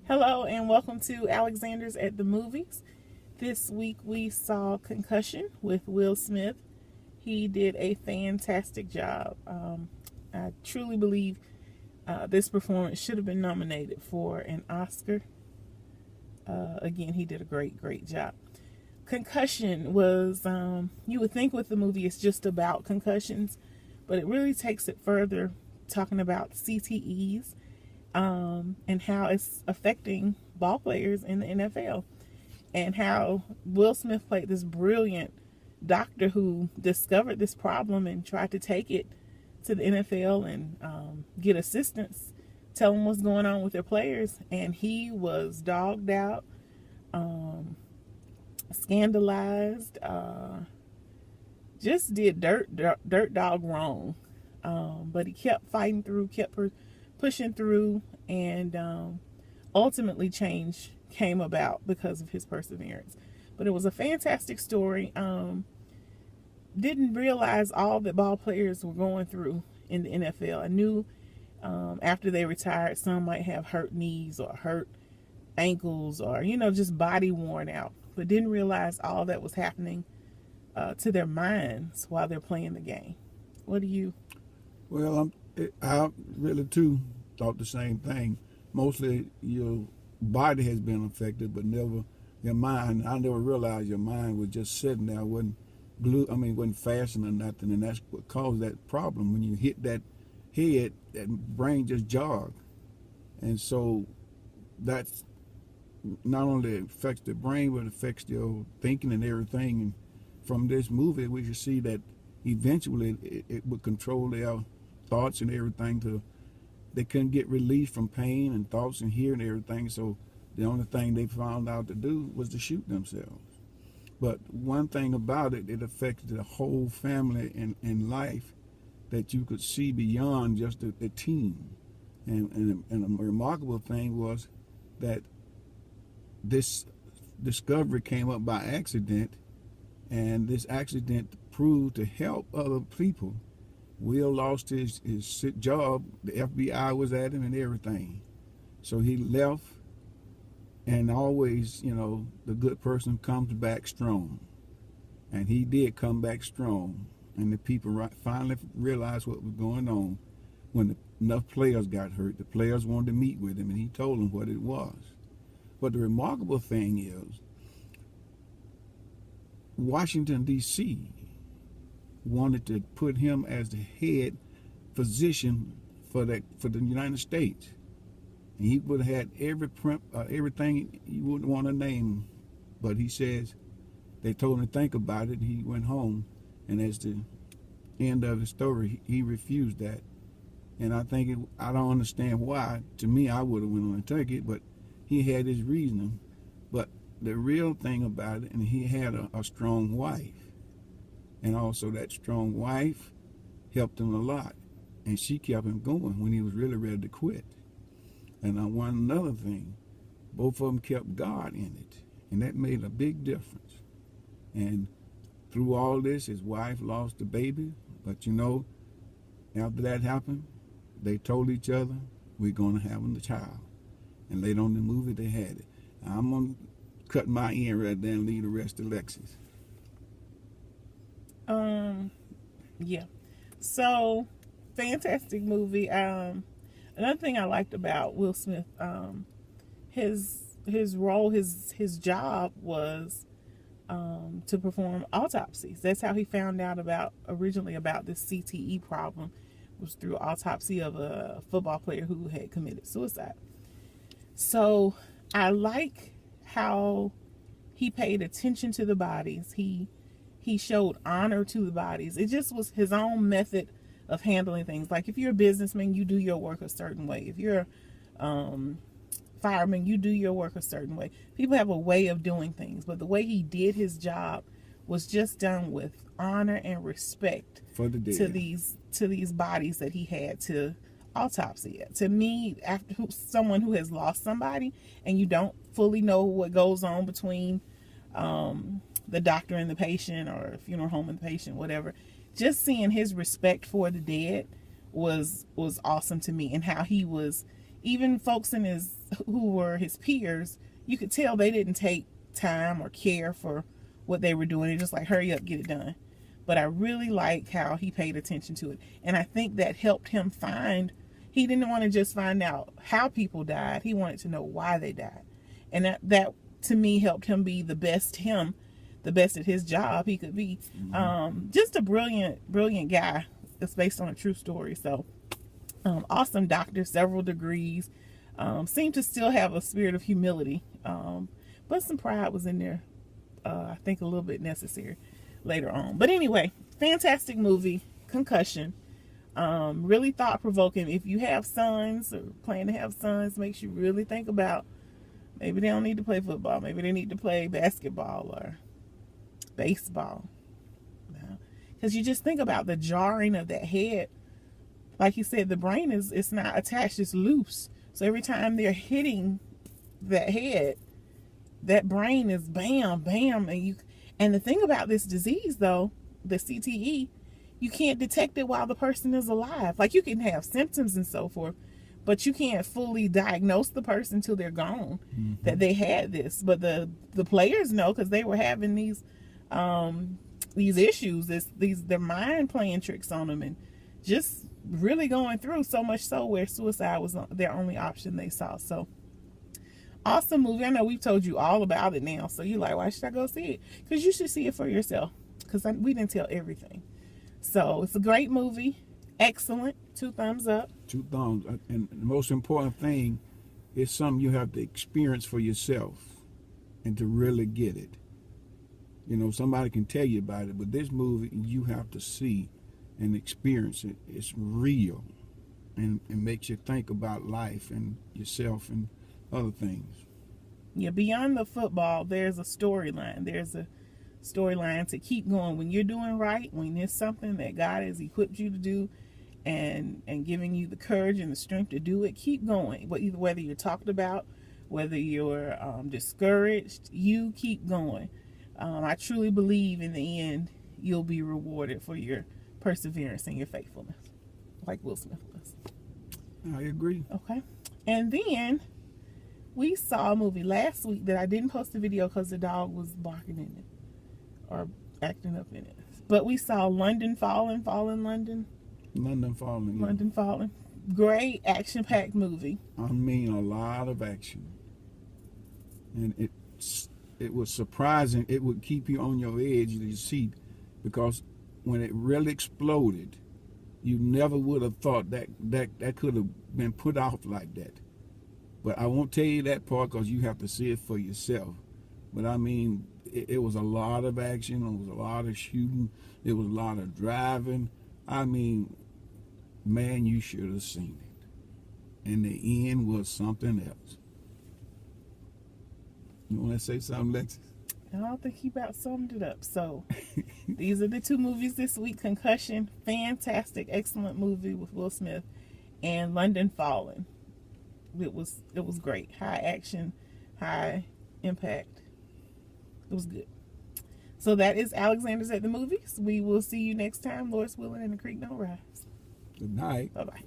Hello and welcome to Alexander's at the Movies. This week we saw Concussion with Will Smith. He did a fantastic job. I truly believe this performance should have been nominated for an Oscar. Again, he did a great job. Concussion was, you would think with the movie it's just about concussions, but it really takes it further, talking about CTEs and how it's affecting ball players in the NFL, and how Will Smith played this brilliant doctor who discovered this problem and tried to take it to the NFL and get assistance, tell them what's going on with their players, and he was dogged out, scandalized, just did dirt dog wrong, but he kept fighting through, kept pushing through, and ultimately change came about because of his perseverance. But it was a fantastic story. Didn't realize all that ball players were going through in the NFL. I knew after they retired, some might have hurt knees or hurt ankles or, just body worn out, but didn't realize all that was happening to their minds while they're playing the game. What do you? Well, I really too thought the same thing. Mostly your body has been affected, but never your mind. I never realized your mind was just sitting there, wasn't fastened or nothing, and that's what caused that problem. When you hit that head, that brain just jogged, and so that's not only affects the brain, but affects your thinking and everything. And from this movie, we should see that eventually it would control their thoughts and everything. They couldn't get relief from pain and thoughts and hearing everything, so the only thing they found out to do was to shoot themselves. But one thing about it, it affected the whole family and life, that you could see beyond just the team. And a remarkable thing was that this discovery came up by accident, and this accident proved to help other people. Will lost his job. The FBI was at him and everything. So he left, and always, the good person comes back strong. And he did come back strong. And the people finally realized what was going on. When enough players got hurt, the players wanted to meet with him, and he told them what it was. But the remarkable thing is, Washington, D.C., wanted to put him as the head physician for the United States, and he would have had everything you wouldn't want to name. But he says they told him to think about it, and he went home. And as the end of the story, he refused that. And I don't understand why. To me, I would have went on and took it, but he had his reasoning. But the real thing about it, and he had a strong wife. And also that strong wife helped him a lot. And she kept him going when he was really ready to quit. And another thing, both of them kept God in it. And that made a big difference. And through all this, his wife lost the baby. But after that happened, they told each other, we're going to have a child. And later on in the movie, they had it. I'm going to cut my end right there and leave the rest to Lexus. Yeah. So, fantastic movie. Another thing I liked about Will Smith, his role, his job was to perform autopsies. That's how he found out originally about this CTE problem, was through autopsy of a football player who had committed suicide. So I like how he paid attention to the bodies. He showed honor to the bodies. It just was his own method of handling things. Like if you're a businessman, you do your work a certain way. If you're fireman, you do your work a certain way. People have a way of doing things, but the way he did his job was just done with honor and respect for the dead, to these bodies that he had to autopsy. To me, after someone who has lost somebody and you don't fully know what goes on between the doctor and the patient, or funeral home and the patient, whatever, just seeing his respect for the dead was awesome to me, and how he was even folks who were his peers, you could tell they didn't take time or care for what they were doing. They're just like, hurry up, get it done. But I really like how he paid attention to it. And I think that helped him he didn't want to just find out how people died. He wanted to know why they died. And that to me helped him be the best at his job he could be. Just a brilliant guy. It's based on a true story. So awesome doctor, several degrees, seemed to still have a spirit of humility, but some pride was in there. I think a little bit necessary later on. But anyway, fantastic movie, Concussion. Really thought-provoking. If you have sons or plan to have sons, makes you really think about, maybe they don't need to play football, maybe they need to play basketball or baseball. Because you just think about the jarring of that head. Like you said, the brain it's not attached, it's loose. So every time they're hitting that head, that brain is bam, bam. And the thing about this disease, though, the CTE, you can't detect it while the person is alive. Like, you can have symptoms and so forth, but you can't fully diagnose the person until they're gone, that they had this. But the players know, because they were having these issues, their mind playing tricks on them, and just really going through, so much so where suicide was their only option they saw. So awesome movie. I know we've told you all about it now, so you're like, why should I go see it? Because you should see it for yourself, because we didn't tell everything. So it's a great movie, excellent, 2 thumbs up. 2 thumbs. And the most important thing is something you have to experience for yourself and to really get it. You know, somebody can tell you about it, but this movie you have to see and experience it. It's real, and it makes you think about life and yourself and other things. Yeah, beyond the football, there's a storyline. There's a storyline to keep going. When you're doing right, when there's something that God has equipped you to do and giving you the courage and the strength to do it, keep going. Whether you're talked about, whether you're discouraged, you keep going. I truly believe in the end, you'll be rewarded for your perseverance and your faithfulness, like Will Smith was. I agree. Okay. And then we saw a movie last week that I didn't post a video because the dog was barking in it or acting up in it. But we saw London Falling. London Falling. London Falling. Great action-packed movie. I mean, a lot of action. And it was surprising. It would keep you on your edge of your seat, because when it really exploded, you never would have thought that could have been put off like that. But I won't tell you that part, because you have to see it for yourself. But I mean, it was a lot of action. It was a lot of shooting. It was a lot of driving. I mean, man, you should have seen it. And the end was something else. You want to say something, Lexus? I don't think he about summed it up. So these are the 2 movies this week. Concussion, fantastic, excellent movie with Will Smith, and London Falling. It was great. High action, high impact. It was good. So that is Alexander's at the Movies. We will see you next time. Lord's willing, and the creek don't rise. Good night. Bye-bye.